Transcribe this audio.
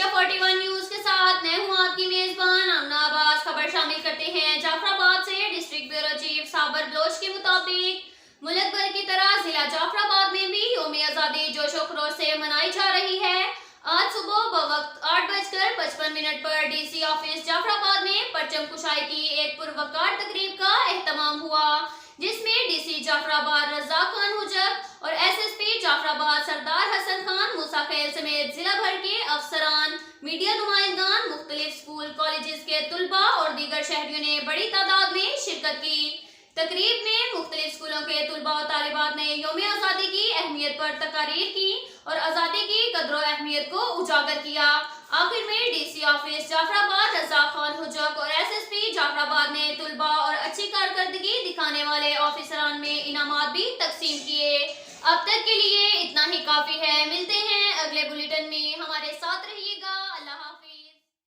Asia 41 news के साथ मैं हूं आपकी मेजबान आमना अब्बास। खबर शामिल करते हैं जाफराबाद से। डिस्ट्रिक्ट ब्यूरो चीफ साबर बलोच के मुताबिक मुल्क भर की तरह जिला जाफराबाद में भी यौम आज़ादी जोशो खरोश से मनाई जा रही है। आज सुबह बवक्त 8:55 पर डीसी ऑफिस जाफराबाद में परचम कुशाई की एक पुरवकार तकरीब का एहतमाम हुआ, जिसमें डीसी जाफराबाद रज़ाक खान हुजक और एसएसपी जाफराबाद सरदार हसन खान मूसा खैल समेत जिला भर के अफसरान, मीडिया नुमाइंदान, मुख्तलिफ स्कूल कॉलेजेस के तुलबा और दीगर शहरियों ने बड़ी तादाद में शिरकत की। तकरीब में मुख्तलिफ स्कूलों के तुलबा और तालिबात ने यौम आज़ादी की अहमियत पर तकारीर की और आज़ादी की कदर अहमियत को उजागर किया। आखिर में डीसी ऑफिस जाफराबाद रज़ाक खान हुजक और एसएसपी जाफराबाद ने तुलबा और अच्छी कारकर्दगी दिखाने वाले ऑफिसरान में इनामात भी तकसीम किए। अब तक के लिए इतना ही काफी है।